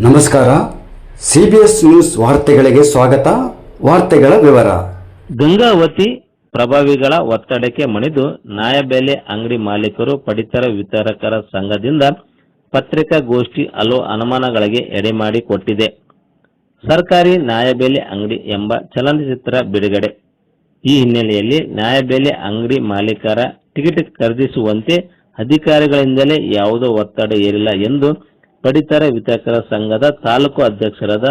ನಮಸ್ಕಾರ. CBS news ವಾರ್ತೆಗಳಿಗೆ ಸ್ವಾಗತ. ವಾರ್ತೆಗಳ ವಿವರ. ಗಂಗಾವತಿ ಪ್ರಭಾವಿಗಳ ಒತ್ತಡಕ್ಕೆ ಮಣಿದು ನ್ಯಾಯಬೆಲೆ ಅಂಗಡಿ ಮಾಲೀಕರು ಪಡಿತರ ವಿತರಕರ ಸಂಘದಿಂದ ಪತ್ರಿಕಾಗೋಷ್ಠಿ ಹಲವು ಅನುಮಾನಗಳಿಗೆ ಎಡೆಮಾಡಿ ಕೊಟ್ಟಿದೆ. ಸರ್ಕಾರಿ ನ್ಯಾಯಬೆಲೆ ಅಂಗಡಿ ಎಂಬ ಚಲನಚಿತ್ರ ಬಿಡುಗಡೆ. ಈ ಹಿನ್ನೆಲೆಯಲ್ಲಿ ನ್ಯಾಯಬೆಲೆ ಅಂಗಡಿ ಮಾಲೀಕರ ಟಿಕೆಟ್ ಖರೀದಿಸುವಂತೆ ಅಧಿಕಾರಿಗಳಿಂದಲೇ ಯಾವುದೋ ಒತ್ತಡ ಏರಿಲ್ಲ ಎಂದು ಪಡಿತರ ವಿತರಕರ ಸಂಘದ ತಾಲೂಕು ಅಧ್ಯಕ್ಷರಾದ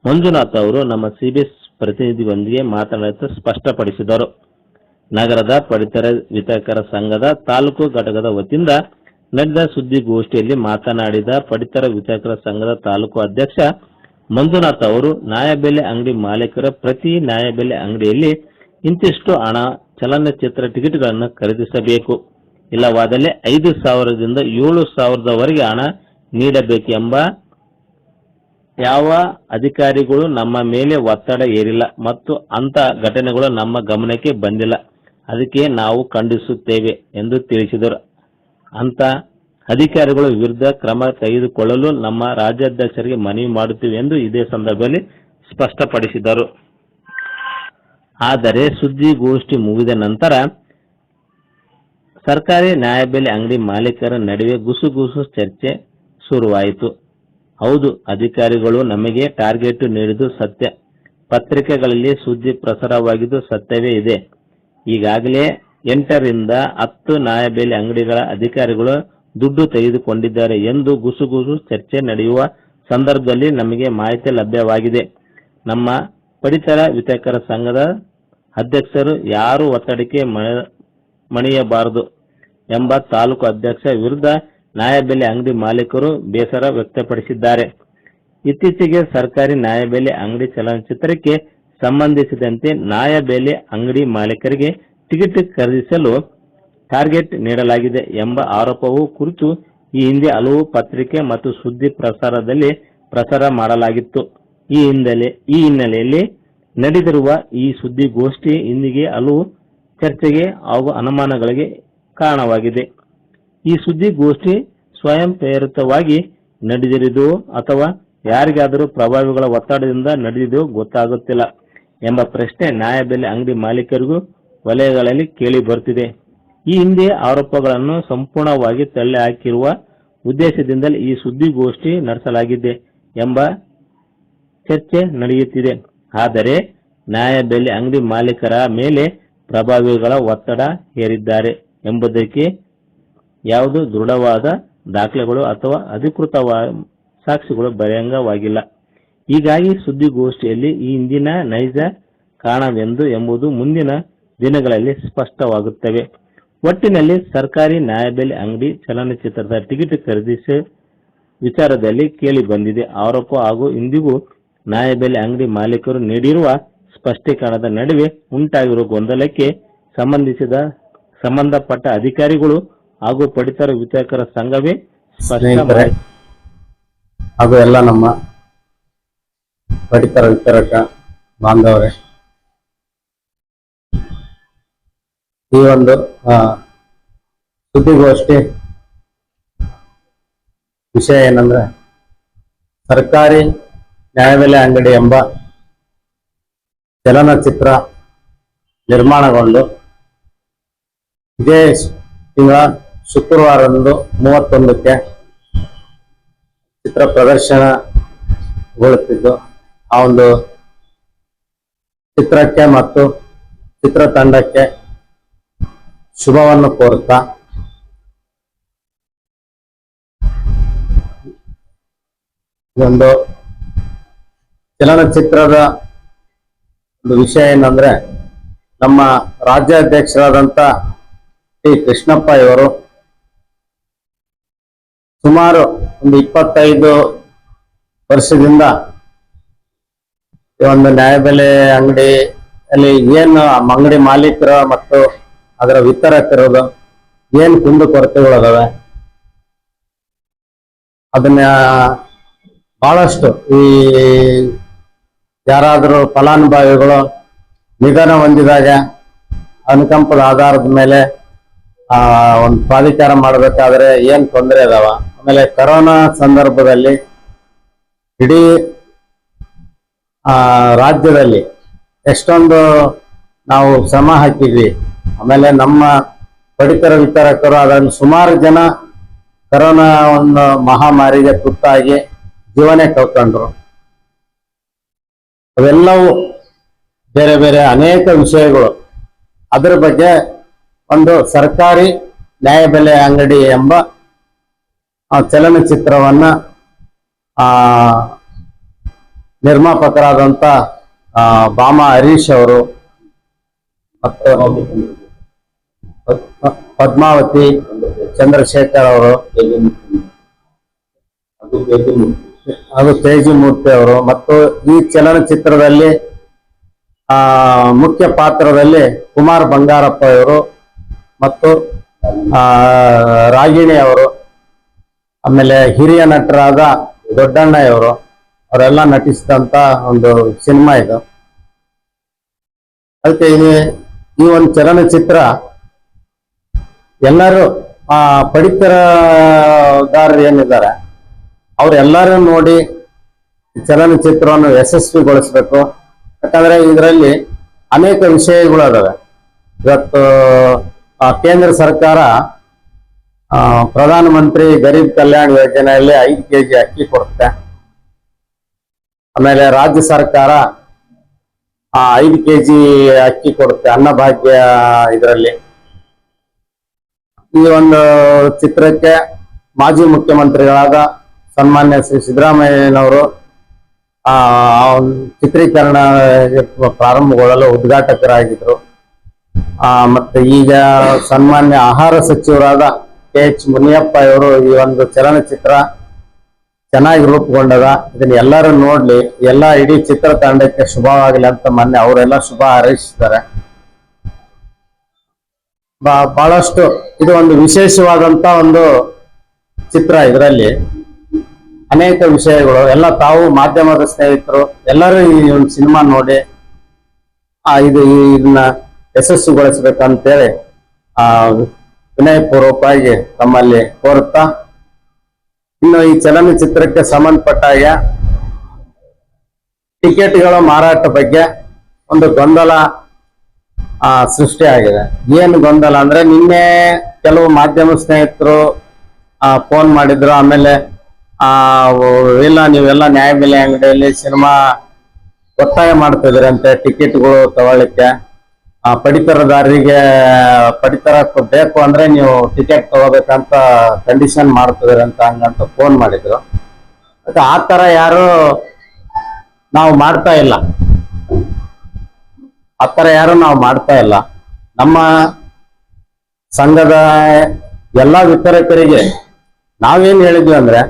ಮಂಜುನಾಥ್ ಅವರು ನಮ್ಮ ಸಿಬಿಎಸ್ ಪ್ರತಿನಿಧಿಯೊಂದಿಗೆ ಮಾತನಾಡುತ್ತಾ ಸ್ಪಷ್ಟಪಡಿಸಿದರು. ನಗರದ ಪಡಿತರ ವಿತರಕರ ಸಂಘದ ತಾಲೂಕು ಘಟಕದ ವತಿಯಿಂದ ನಡೆದ ಸುದ್ದಿಗೋಷ್ಠಿಯಲ್ಲಿ ಮಾತನಾಡಿದ ಪಡಿತರ ವಿತರಕರ ಸಂಘದ ತಾಲೂಕು ಅಧ್ಯಕ್ಷ ಮಂಜುನಾಥ್ ಅವರು, ನ್ಯಾಯಬೆಲೆ ಅಂಗಡಿ ಮಾಲೀಕರ ಪ್ರತಿ ನ್ಯಾಯಬೆಲೆ ಅಂಗಡಿಯಲ್ಲಿ ಇಂತಿಷ್ಟು ಹಣ ಚಲನಚಿತ್ರ ಟಿಕೆಟ್ಗಳನ್ನು ಖರೀದಿಸಬೇಕು, ಇಲ್ಲವಾದಲ್ಲಿ 5,000ದಿಂದ 7,000ದವರೆಗೆ ಹಣ ನೀಡಬೇಕೆಂಬ ಯಾವ ಅಧಿಕಾರಿಗಳು ನಮ್ಮ ಮೇಲೆ ಒತ್ತಡ ಏರಿಲ್ಲ ಮತ್ತು ಅಂತ ಘಟನೆಗಳು ನಮ್ಮ ಗಮನಕ್ಕೆ ಬಂದಿಲ್ಲ. ಅದಕ್ಕೆ ನಾವು ಖಂಡಿಸುತ್ತೇವೆ ಎಂದು ತಿಳಿಸಿದರು. ಅಂತ ಅಧಿಕಾರಿಗಳ ವಿರುದ್ಧ ಕ್ರಮ ತೆಗೆದುಕೊಳ್ಳಲು ನಮ್ಮ ರಾಜ್ಯಾಧ್ಯಕ್ಷರಿಗೆ ಮನವಿ ಮಾಡುತ್ತೇವೆ ಎಂದು ಇದೇ ಸಂದರ್ಭದಲ್ಲಿ ಸ್ಪಷ್ಟಪಡಿಸಿದರು. ಆದರೆ ಸುದ್ದಿಗೋಷ್ಠಿ ಮುಗಿದ ನಂತರ ಸರ್ಕಾರಿ ನ್ಯಾಯಬೆಲೆ ಅಂಗಡಿ ಮಾಲೀಕರ ನಡುವೆ ಗುಸುಗುಸು ಚರ್ಚೆ ಶುರುವಾಯಿತು. ಹೌದು, ಅಧಿಕಾರಿಗಳು ನಮಗೆ ಟಾರ್ಗೆಟ್ ನೀಡಿದ್ದು ಸತ್ಯ. ಪತ್ರಿಕೆಗಳಲ್ಲಿ ಸುದ್ದಿ ಪ್ರಸಾರವಾಗಿದ್ದು ಸತ್ಯವೇ ಇದೆ. ಈಗಾಗಲೇ 8ರಿಂದ 10 ನ್ಯಾಯಬೆಲೆ ಅಂಗಡಿಗಳ ಅಧಿಕಾರಿಗಳು ದುಡ್ಡು ತೆಗೆದುಕೊಂಡಿದ್ದಾರೆ ಎಂದು ಗುಸುಗುಸು ಚರ್ಚೆ ನಡೆಯುವ ಸಂದರ್ಭದಲ್ಲಿ ನಮಗೆ ಮಾಹಿತಿ ಲಭ್ಯವಾಗಿದೆ. ನಮ್ಮ ಪಡಿತರ ವಿತರಕರ ಸಂಘದ ಅಧ್ಯಕ್ಷರು ಯಾರು ಒತ್ತಡಕ್ಕೆ ಮಣಿಯಬಾರದು ಎಂಬ ತಾಲೂಕು ಅಧ್ಯಕ್ಷ ವಿರುದ್ಧ ನ್ಯಾಯಬೆಲೆ ಅಂಗಡಿ ಮಾಲೀಕರು ಬೇಸರ ವ್ಯಕ್ತಪಡಿಸಿದ್ದಾರೆ. ಇತ್ತೀಚೆಗೆ ಸರ್ಕಾರಿ ನ್ಯಾಯಬೆಲೆ ಅಂಗಡಿ ಚಲನಚಿತ್ರಕ್ಕೆ ಸಂಬಂಧಿಸಿದಂತೆ ನ್ಯಾಯಬೆಲೆ ಅಂಗಡಿ ಮಾಲೀಕರಿಗೆ ಟಿಕೆಟ್ ಖರೀದಿಸಲು ಟಾರ್ಗೆಟ್ ನೀಡಲಾಗಿದೆ ಎಂಬ ಆರೋಪವು ಕುರಿತು ಈ ಹಿಂದೆ ಹಲವು ಪತ್ರಿಕೆ ಮತ್ತು ಸುದ್ದಿ ಪ್ರಸಾರದಲ್ಲಿ ಪ್ರಸಾರ ಮಾಡಲಾಗಿತ್ತು. ಈ ಹಿನ್ನೆಲೆಯಲ್ಲಿ ನಡೆದಿರುವ ಈ ಸುದ್ದಿಗೋಷ್ಠಿ ಇಂದಿಗೆ ಹಲವು ಚರ್ಚೆಗೆ ಹಾಗೂ ಅನುಮಾನಗಳಿಗೆ ಕಾರಣವಾಗಿದೆ. ಈ ಸುದ್ದಿಗೋಷ್ಠಿ ಸ್ವಯಂ ಪ್ರೇರಿತವಾಗಿ ನಡೆದಿರುವುದೋ ಅಥವಾ ಯಾರಿಗಾದರೂ ಪ್ರಭಾವಿಗಳ ಒತ್ತಡದಿಂದ ನಡೆದಿದೆಯೋ ಗೊತ್ತಾಗುತ್ತಿಲ್ಲ ಎಂಬ ಪ್ರಶ್ನೆ ನ್ಯಾಯಬೆಲೆ ಅಂಗಡಿ ಮಾಲೀಕರಿಗೂ ವಲಯಗಳಲ್ಲಿ ಕೇಳಿ ಬರುತ್ತಿದೆ. ಈ ಹಿಂದೆ ಆರೋಪಗಳನ್ನು ಸಂಪೂರ್ಣವಾಗಿ ತಳ್ಳಿ ಹಾಕಿರುವ ಉದ್ದೇಶದಿಂದಲೇ ಈ ಸುದ್ದಿಗೋಷ್ಠಿ ನಡೆಸಲಾಗಿದೆ ಎಂಬ ಚರ್ಚೆ ನಡೆಯುತ್ತಿದೆ. ಆದರೆ ನ್ಯಾಯಬೆಲೆ ಅಂಗಡಿ ಮಾಲೀಕರ ಮೇಲೆ ಪ್ರಭಾವಿಗಳ ಒತ್ತಡ ಹೇರಿದ್ದಾರೆ ಎಂಬುದಕ್ಕೆ ಯಾವುದೇ ದೃಢವಾದ ದಾಖಲೆಗಳು ಅಥವಾ ಅಧಿಕೃತ ಸಾಕ್ಷಿಗಳು ಬಹಿರಂಗವಾಗಿಲ್ಲ. ಹೀಗಾಗಿ ಸುದ್ದಿಗೋಷ್ಠಿಯಲ್ಲಿ ಈ ಹಿಂದಿನ ನೈಜ ಕಾರಣವೆಂದು ಎಂಬುದು ಮುಂದಿನ ದಿನಗಳಲ್ಲಿ ಸ್ಪಷ್ಟವಾಗುತ್ತವೆ. ಒಟ್ಟಿನಲ್ಲಿ ಸರ್ಕಾರಿ ನ್ಯಾಯಬೆಲೆ ಅಂಗಡಿ ಚಲನಚಿತ್ರದ ಟಿಕೆಟ್ ಖರೀದಿಸಿ ವಿಚಾರದಲ್ಲಿ ಕೇಳಿ ಬಂದಿದೆ ಆರೋಪ ಹಾಗೂ ಇಂದಿಗೂ ನ್ಯಾಯಬೆಲೆ ಅಂಗಡಿ ಮಾಲೀಕರು ನೀಡಿರುವ ಸ್ಪಷ್ಟೀಕರಣದ ನಡುವೆ ಉಂಟಾಗಿರುವ ಗೊಂದಲಕ್ಕೆ ಸಂಬಂಧಪಟ್ಟ ಅಧಿಕಾರಿಗಳು ಹಾಗೂ ಪಡಿತರ ವಿತರಕರ ಸಂಘವೇ ಹಾಗೂ ಎಲ್ಲ ನಮ್ಮ ಪಡಿತರ ವಿತರಕ ಬಾಂಧವರೇ, ಈ ಒಂದು ಸುದ್ದಿಗೋಷ್ಠಿ ವಿಷಯ ಏನಂದ್ರೆ, ಸರ್ಕಾರಿ ನ್ಯಾಯಬೆಲೆ ಅಂಗಡಿ ಎಂಬ ಚಲನಚಿತ್ರ ನಿರ್ಮಾಣಗೊಂಡು ಇದೇ ತಿಂಗಳ ಶುಕ್ರವಾರದಂದು 31ಕ್ಕೆ ಚಿತ್ರ ಪ್ರದರ್ಶನಗೊಳ್ಳುತ್ತಿದ್ದು, ಆ ಒಂದು ಚಿತ್ರಕ್ಕೆ ಮತ್ತು ಚಿತ್ರತಂಡಕ್ಕೆ ಶುಭವನ್ನು ಕೋರುತ್ತಾ ಒಂದು ಚಲನಚಿತ್ರದ ಒಂದು ವಿಷಯ ಏನಂದ್ರೆ, ನಮ್ಮ ರಾಜ್ಯಾಧ್ಯಕ್ಷರಾದಂತ ಟಿ ಕೃಷ್ಣಪ್ಪ ಇವರು ಸುಮಾರು ಒಂದು 25 ವರ್ಷದಿಂದ ಈ ಒಂದು ನ್ಯಾಯಬೆಲೆ ಅಂಗಡಿಯಲ್ಲಿ ಏನು ಅಂಗಡಿ ಮಾಲೀಕರು ಮತ್ತು ಅದರ ವಿತರಕರು ಏನು ಕುಂದು ಕೊರತೆಗಳಿದಾವೆ ಅದನ್ನ ಬಹಳಷ್ಟು ಈ ಯಾರಾದರೂ ಫಲಾನುಭವಿಗಳು ನಿಧನ ಹೊಂದಿದಾಗ ಅನುಕಂಪದ ಆಧಾರದ ಮೇಲೆ ಒಂದು ಪ್ರಾಧಿಕಾರ ಮಾಡಬೇಕಾದ್ರೆ ಏನ್ ತೊಂದರೆ ಇದಾವ. ಆಮೇಲೆ ಕರೋನಾ ಸಂದರ್ಭದಲ್ಲಿ ಇಡೀ ರಾಜ್ಯದಲ್ಲಿ ಎಷ್ಟೊಂದು ನಾವು ಶ್ರಮ ಹಾಕಿದ್ವಿ. ಆಮೇಲೆ ನಮ್ಮ ಪಡಿತರ ವಿತರಕರು ಅದರಲ್ಲಿ ಸುಮಾರು ಜನ ಕರೋನಾ ಒಂದು ಮಹಾಮಾರಿಗೆ ತುತ್ತಾಗಿ ಜೀವನೇ ಕಳ್ಕೊಂಡ್ರು. ಅವೆಲ್ಲವೂ ಬೇರೆ ಬೇರೆ ಅನೇಕ ವಿಷಯಗಳು. ಅದರ ಬಗ್ಗೆ ಒಂದು ಸರ್ಕಾರಿ ನ್ಯಾಯಬೆಲೆ ಅಂಗಡಿ ಎಂಬ ಚಲನಚಿತ್ರವನ್ನ ನಿರ್ಮಾಪಕರಾದಂತ ಬಾಮಾ ಹರೀಶ್ ಅವರು ಮತ್ತು ಪದ್ಮಾವತಿ ಚಂದ್ರಶೇಖರ್ ಅವರು, ಅದು ತೇಜಮೂರ್ತಿ ಅವರು, ಮತ್ತು ಈ ಚಲನಚಿತ್ರದಲ್ಲಿ ಮುಖ್ಯ ಪಾತ್ರದಲ್ಲಿ ಕುಮಾರ್ ಬಂಗಾರಪ್ಪ ಅವರು ಮತ್ತು ರಾಗಿಣಿ ಅವರು, ಆಮೇಲೆ ಹಿರಿಯ ನಟರಾದ ದೊಡ್ಡಣ್ಣ ಅವರು ಅವರೆಲ್ಲ ನಟಿಸಿದಂತ ಒಂದು ಸಿನಿಮಾ ಇದು. ಅದಕ್ಕೆ ಈ ಒಂದು ಚಲನಚಿತ್ರ ಎಲ್ಲರೂ ಪಡಿತರದಾರರು ಏನಿದ್ದಾರೆ ಅವರೆಲ್ಲರೂ ನೋಡಿ ಚಲನಚಿತ್ರವನ್ನು ಯಶಸ್ವಿಗೊಳಿಸ್ಬೇಕು. ಯಾಕಂದ್ರೆ ಇದರಲ್ಲಿ ಅನೇಕ ವಿಷಯಗಳು ಅದಾವೆ. ಇವತ್ತು ಕೇಂದ್ರ ಸರ್ಕಾರ ಪ್ರಧಾನ ಮಂತ್ರಿ ಗರೀಬ್ ಕಲ್ಯಾಣ ಯೋಜನೆಯಲ್ಲಿ 5 kg ಅಕ್ಕಿ ಕೊಡುತ್ತೆ. ಆಮೇಲೆ ರಾಜ್ಯ ಸರ್ಕಾರ 5 kg ಅಕ್ಕಿ ಕೊಡುತ್ತೆ ಅನ್ನಭಾಗ್ಯ ಇದರಲ್ಲಿ. ಈ ಒಂದು ಚಿತ್ರಕ್ಕೆ ಮಾಜಿ ಮುಖ್ಯಮಂತ್ರಿಗಳಾದ ಸನ್ಮಾನ್ಯ ಶ್ರೀ ಸಿದ್ದರಾಮಯ್ಯನವರು ಚಿತ್ರೀಕರಣ ಪ್ರಾರಂಭಗೊಳ್ಳಲು ಉದ್ಘಾಟಕರಾಗಿದ್ರು. ಮತ್ತೆ ಈಗ ಸನ್ಮಾನ್ಯ ಆಹಾರ ಸಚಿವರಾದ KH ಮುನಿಯಪ್ಪ ಅವರು ಈ ಒಂದು ಚಲನಚಿತ್ರ ಚೆನ್ನಾಗಿ ರೂಪುಗೊಂಡದ, ಇದನ್ನ ಎಲ್ಲರೂ ನೋಡ್ಲಿ, ಎಲ್ಲ ಇಡೀ ಚಿತ್ರತಂಡಕ್ಕೆ ಶುಭವಾಗಲಿ ಅಂತ ಮೊನ್ನೆ ಅವರೆಲ್ಲ ಶುಭ ಹಾರೈಸಿದ್ದಾರೆ. ಬಹಳಷ್ಟು ಇದು ಒಂದು ವಿಶೇಷವಾದಂತ ಒಂದು ಚಿತ್ರ. ಇದರಲ್ಲಿ ಅನೇಕ ವಿಷಯಗಳು ಎಲ್ಲ ತಾವು ಮಾಧ್ಯಮದ ಸ್ನೇಹಿತರು ಎಲ್ಲರೂ ಈ ಒಂದು ಸಿನಿಮಾ ನೋಡಿ ಇದನ್ನ ಯಶಸ್ಸುಗೊಳಿಸ್ಬೇಕಂತೇಳಿ ವಿನಯಪೂರ್ವಕವಾಗಿ ತಮ್ಮಲ್ಲಿ ಕೋರುತ್ತಾ, ಇನ್ನು ಈ ಚಲನಚಿತ್ರಕ್ಕೆ ಸಂಬಂಧಪಟ್ಟಾಗ ಟಿಕೆಟ್ಗಳ ಮಾರಾಟ ಬಗ್ಗೆ ಒಂದು ಗೊಂದಲ ಸೃಷ್ಟಿಯಾಗಿದೆ. ಏನು ಗೊಂದಲ ಅಂದ್ರೆ, ನಿನ್ನೆ ಕೆಲವು ಮಾಧ್ಯಮ ಸ್ನೇಹಿತರು ಫೋನ್ ಮಾಡಿದ್ರು. ಆಮೇಲೆ ಇಲ್ಲ ನೀವೆಲ್ಲ ನ್ಯಾಯಬೆಲೆ ಅಂಗಡಿಯಲ್ಲಿ ಸಿನಿಮಾ ಒತ್ತಾಯ ಮಾಡ್ತಿದ್ರಿ ಅಂತೆ ಟಿಕೆಟ್ಗಳು ತಗೊಳ್ಳಿಕ್ಕೆ, ಪಡಿತರದಾರರಿಗೆ ಪಡಿತರ ಬೇಕು ಅಂದ್ರೆ ನೀವು ಟಿಕೆಟ್ ತಗೋಬೇಕಂತ ಕಂಡೀಷನ್ ಮಾಡ್ತಿದ್ರಿ ಅಂತ ಹಂಗಂತ ಫೋನ್ ಮಾಡಿದ್ರು. ಆ ತರ ಯಾರು ನಾವು ಮಾಡ್ತಾ ಇಲ್ಲ, ಆ ತರ ಯಾರು ನಾವು ಮಾಡ್ತಾ ಇಲ್ಲ. ನಮ್ಮ ಸಂಘದ ಎಲ್ಲಾ ವಿತರಕರಿಗೆ ನಾವೇನ್ ಹೇಳಿದ್ವಿ ಅಂದ್ರೆ,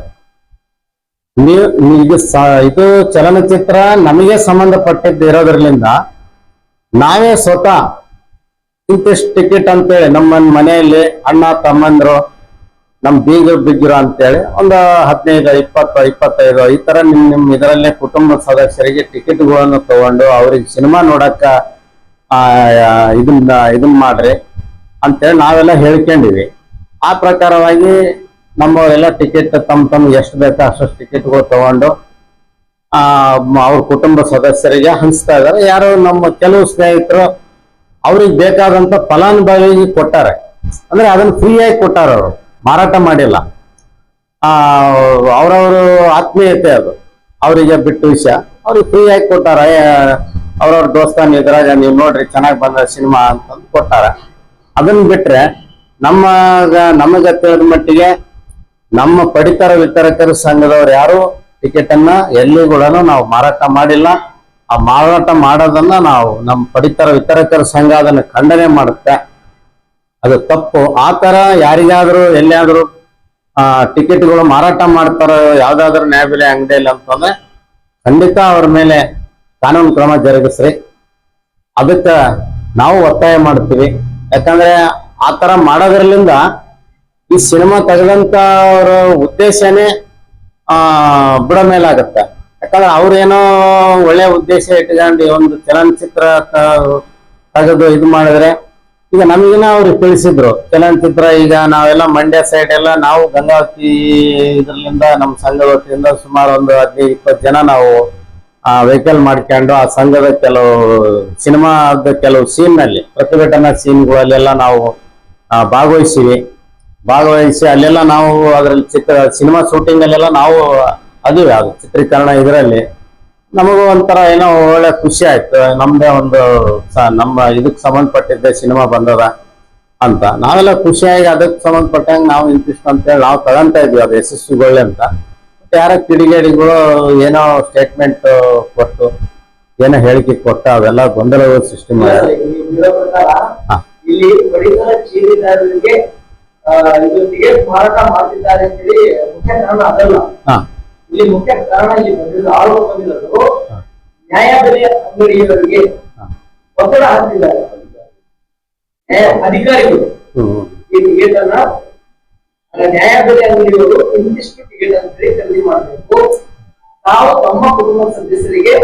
ಇದು ಚಲನಚಿತ್ರ ನಮಗೆ ಸಂಬಂಧಪಟ್ಟಿದ್ದು ಇರೋದ್ರಲ್ಲಿಂದ ನಾವೇ ಸ್ವತಃ ಇಂತಿಷ್ಟು ಟಿಕೆಟ್ ಅಂತೇಳಿ ನಮ್ಮ ಮನೆಯಲ್ಲಿ ಅಣ್ಣ ತಮ್ಮಂದ್ರು ನಮ್ ಬಿಗ್ರು ಅಂತೇಳಿ ಒಂದು 15, 20, 25 ಈ ತರ ನಿಮ್ ಇದರಲ್ಲೇ ಕುಟುಂಬ ಸದಸ್ಯರಿಗೆ ಟಿಕೆಟ್ಗಳನ್ನು ತಗೊಂಡು ಅವ್ರಿಗೆ ಸಿನಿಮಾ ನೋಡಕ್ಕ ಇದನ್ನ ಮಾಡ್ರಿ ಅಂತೇಳಿ ನಾವೆಲ್ಲ ಹೇಳ್ಕೊಂಡಿವಿ. ಆ ಪ್ರಕಾರವಾಗಿ ನಮ್ಮವರೆಲ್ಲ ಟಿಕೆಟ್ ತಮ್ಗೆ ಎಷ್ಟು ಬೇಕೋ ಅಷ್ಟು ಟಿಕೆಟ್ಗಳು ತಗೊಂಡು ಅವ್ರ ಕುಟುಂಬ ಸದಸ್ಯರಿಗೆ ಹಂಚ್ತಾ ಇದಾರೆ. ಯಾರು ನಮ್ಮ ಕೆಲವು ಸ್ನೇಹಿತರು ಅವ್ರಿಗೆ ಬೇಕಾದಂತ ಫಲಾನುಭವಿಗೆ ಕೊಟ್ಟಾರೆ, ಅಂದ್ರೆ ಅದನ್ನ ಫ್ರೀಯಾಗಿ ಕೊಟ್ಟಾರ, ಅವರು ಮಾರಾಟ ಮಾಡಿಲ್ಲ. ಅವ್ರವರು ಆತ್ಮೀಯತೆ ಅದು, ಅವರಿಗೆ ಬಿಟ್ಟು ವಿಷಯ, ಅವ್ರಿಗೆ ಫ್ರೀಯಾಗಿ ಕೊಟ್ಟಾರ. ಅವ್ರವ್ರ ದೋಸ್ತಾನ ಇದ್ರಾಗ ನೀವು ನೋಡ್ರಿ ಚೆನ್ನಾಗಿ ಬಂದ ಸಿನಿಮಾ ಅಂತಂದು ಕೊಟ್ಟಾರ. ಅದನ್ನ ಬಿಟ್ರೆ ನಮಗ ತಿಳಿದ ಮಟ್ಟಿಗೆ ನಮ್ಮ ಪಡಿತರ ವಿತರಕರ ಸಂಘದವ್ರು ಯಾರು ಟಿಕೆಟ್ ಅನ್ನ ಎಲ್ಲಿ ಕೂಡ ನಾವು ಮಾರಾಟ ಮಾಡಿಲ್ಲ. ಆ ಮಾರಾಟ ಮಾಡೋದನ್ನ ನಾವು ನಮ್ಮ ಪಡಿತರ ವಿತರಕರ ಸಂಘ ಅದನ್ನ ಖಂಡನೆ ಮಾಡುತ್ತೆ, ಅದು ತಪ್ಪು. ಆ ತರ ಯಾರಿಗಾದ್ರೂ ಎಲ್ಲಿಯಾದ್ರೂ ಟಿಕೆಟ್ಗಳು ಮಾರಾಟ ಮಾಡ್ತಾರೋ ಯಾವ್ದಾದ್ರು ನ್ಯಾಯಬೆಲೆ ಅಂಗಡಿಯಲ್ಲಿ ಅಂತಂದ್ರೆ ಖಂಡಿತ ಅವ್ರ ಮೇಲೆ ಕಾನೂನು ಕ್ರಮ ಜರುಗಿಸ್ರಿ. ಅದಕ್ಕೆ ನಾವು ಒತ್ತಾಯ ಮಾಡ್ತೀವಿ. ಯಾಕಂದ್ರೆ ಆ ತರ ಮಾಡೋದ್ರಲ್ಲಿಂದ ಈ ಸಿನಿಮಾ ತೆಗೆದಂತ ಅವರ ಉದ್ದೇಶನೇ ಬುಡ ಮೇಲಾಗತ್ತೆ. ಯಾಕಂದ್ರೆ ಅವ್ರೇನೋ ಒಳ್ಳೆ ಉದ್ದೇಶ ಇಟ್ಕೊಂಡು ಒಂದು ಚಲನಚಿತ್ರ ತೆಗೆದು ಇದು ಮಾಡಿದ್ರೆ ಈಗ ನಮಗಿನ ಅವ್ರಿಗೆ ತಿಳಿಸಿದ್ರು ಚಲನಚಿತ್ರ. ಈಗ ನಾವೆಲ್ಲ ಮಂಡ್ಯ ಸೈಡ್ ಎಲ್ಲ ನಾವು ಗಂಗಾವತಿ ಇದ್ರಲಿಂದ ನಮ್ಮ ಸಂಘದ ವತಿಯಿಂದ ಸುಮಾರು ಒಂದು 15-20 ಜನ ನಾವು ವೆಹಿಕಲ್ ಮಾಡ್ಕೊಂಡು ಆ ಸಂಘದ ಕೆಲವು ಸಿನಿಮಾದ ಕೆಲವು ಸೀನ್ ನಲ್ಲಿ ಪ್ರತಿಭಟನಾ ಸೀನ್ಗಳಲ್ಲೆಲ್ಲ ನಾವು ಭಾಗವಹಿಸಿ ಅಲ್ಲೆಲ್ಲ ನಾವು ಅದ್ರಲ್ಲಿ ಸಿನಿಮಾ ಶೂಟಿಂಗ್ ಅಲ್ಲೆಲ್ಲ ನಾವು ಅದು ಚಿತ್ರೀಕರಣ ಇದರಲ್ಲಿ ನಮಗೂ ಒಂಥರ ಏನೋ ಒಳ್ಳೆ ಖುಷಿ ಆಯ್ತು. ನಮ್ದೇ ಒಂದು ನಮ್ಮ ಇದಕ್ಕೆ ಸಂಬಂಧಪಟ್ಟಿದ್ದೆ ಸಿನಿಮಾ ಬಂದದ ಅಂತ ನಾವೆಲ್ಲ ಖುಷಿಯಾಗಿ ಅದಕ್ಕೆ ಸಂಬಂಧಪಟ್ಟಂಗೆ ನಾವು ಇಂತಿಷ್ಟು ಅಂತೇಳಿ ನಾವು ತಗೊಂತ ಇದ್ವಿ ಅದು ಯಶಸ್ವಿಗೊಳ್ಳೆ ಅಂತ. ಯಾರ ಕಿಡಿಗೇಡಿಗಳು ಏನೋ ಸ್ಟೇಟ್ಮೆಂಟ್ ಕೊಟ್ಟು ಏನೋ ಹೇಳಿಕೆ ಕೊಟ್ಟ ಅವೆಲ್ಲ ಗೊಂದಲಗಳು ಸೃಷ್ಟಿ ಮಾಡಿ ಇಲ್ಲಿ ಪಡಿತರ ಚೀಟಿದಾರರಿಗೆ ಇದು ಟಿಕೆಟ್ ಮಾರಾಟ ಮಾಡ್ತಿದ್ದಾರೆ ಅಂತೇಳಿ ಮುಖ್ಯ ಕಾರಣ ಅದಲ್ಲ. ಇಲ್ಲಿ ಮುಖ್ಯ ಕಾರಣ ಇಲ್ಲಿ ಬಂದಿದ್ದು ಆರೋಪ ಬಂದಿರೋದು ನ್ಯಾಯಬೆಲೆ ಅಂಗಡಿಯವರಿಗೆ ಒತ್ತಡ ಹಾಕ್ತಿದ್ದಾರೆ ಅಧಿಕಾರಿಗಳು. ಈ ಟಿಕೆಟ್ ಅನ್ನ ನ್ಯಾಯಬೆಲೆ ಅಂಗಡಿಯವರು ಇಂತಿಷ್ಟು ಟಿಕೆಟ್ ಅಂತ ಹೇಳಿ ಖರೀದಿ ಮಾಡಬೇಕು, ತಾವು ತಮ್ಮ ಕುಟುಂಬ ಸದಸ್ಯರಿಗೆ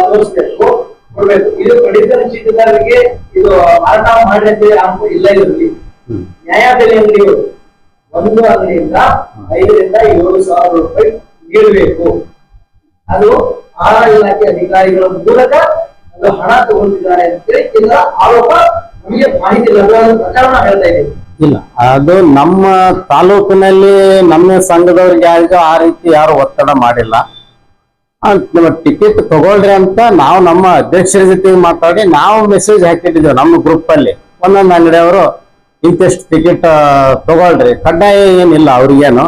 ತೋರಿಸ್ಬೇಕು, ಕೊಡ್ಬೇಕು. ಇದು ಪಡಿತರ ಚೀಟಿದಾರರಿಗೆ ಇದು ಮಾರಾಟ ಮಾಡಿ ಅಂತ ಹೇಳಿ ಇಲ್ಲ. ಇದರಲ್ಲಿ ನ್ಯಾಯಬೆಲೆ ಅಂಗಡಿಯವರು ಒಂದು ಅಂಗಡಿಯಿಂದ 5,000 to 7,000 ರೂಪಾಯಿ ನೀಡಬೇಕು. ಅದು ಆಹಾರ ಇಲಾಖೆ ಅಧಿಕಾರಿಗಳ ಮೂಲಕ ಅದು ಹಣ ತಗೊಳ್ತಿದ್ದಾರೆ ಅಂತೇಳಿ ಇಲ್ಲ ಆರೋಪ ನಮಗೆ ಮಾಹಿತಿ ಲಭ್ಯವಾದ ಪ್ರಕರಣ ಹೇಳ್ತಾ ಇದ್ದೀವಿ. ಇಲ್ಲ, ಅದು ನಮ್ಮ ತಾಲೂಕಿನಲ್ಲಿ ನಮ್ಮ ಸಂಘದವ್ರಿಗೆ ಯಾರಿಗೂ ಆ ರೀತಿ ಯಾರು ಒತ್ತಡ ಮಾಡಿಲ್ಲ. ಟಿಕೆಟ್ ತಗೊಳ್ರಿ ಅಂತ ನಾವು ನಮ್ಮ ಅಧ್ಯಕ್ಷರ ಜೊತೆಗೆ ಮಾತಾಡಿ ನಾವು ಮೆಸೇಜ್ ಹಾಕಿಟ್ಟಿದ್ದೇವೆ ನಮ್ಮ ಗ್ರೂಪ್ ಅಲ್ಲಿ. ಒಂದೊಂದು ಅಂಗಡಿಯವರು ಇಂತಿಷ್ಟು ಟಿಕೆಟ್ ತಗೊಳ್ರಿ, ಕಡ್ಡಾಯ ಏನಿಲ್ಲ ಅವ್ರಿಗೇನು,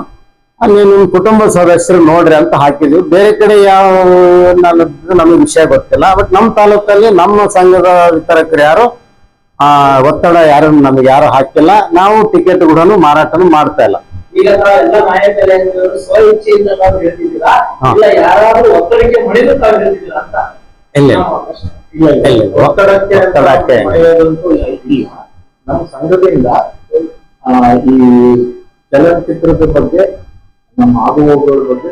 ಅಲ್ಲಿ ನಿಮ್ ಕುಟುಂಬ ಸದಸ್ಯರು ನೋಡ್ರಿ ಅಂತ ಹಾಕಿದ್ವಿ. ಬೇರೆ ಕಡೆ ಯಾವ ನಮಗೆ ವಿಷಯ ಗೊತ್ತಿಲ್ಲ. ಬಟ್ ನಮ್ಮ ತಾಲೂಕಲ್ಲಿ ನಮ್ಮ ಸಂಘದ ವಿತರಕರು ಯಾರು ಒತ್ತಡ ನಮಗೆ ಯಾರು ಹಾಕಿಲ್ಲ. ನಾವು ಟಿಕೆಟ್ ಕೂಡ ಮಾರಾಟನು ಮಾಡ್ತಾ ಇಲ್ಲ. ಈಗ ಎಲ್ಲ ನ್ಯಾಯಬೆಲೆ ಅಂಗಡಿಯವರು ಸ್ವ ಇಚ್ಛೆಯಿಂದ ತಾವು ಹೇಳ್ತಿದ್ದೀರಾ, ಇಲ್ಲ ಯಾರಾದ್ರೂ ಒತ್ತಡಕ್ಕೆ ಮಣಿದು ತಾವು ಹೇಳ್ತಿದ್ದೀರಾ ಅಂತ? ಒತ್ತಡಕ್ಕೆ ನಮ್ಮ ಸಂಘದಿಂದ ಈ ಚಲನಚಿತ್ರದ ಬಗ್ಗೆ ನಮ್ಮ ಆಗುಹೋಗುಗಳ ಬಗ್ಗೆ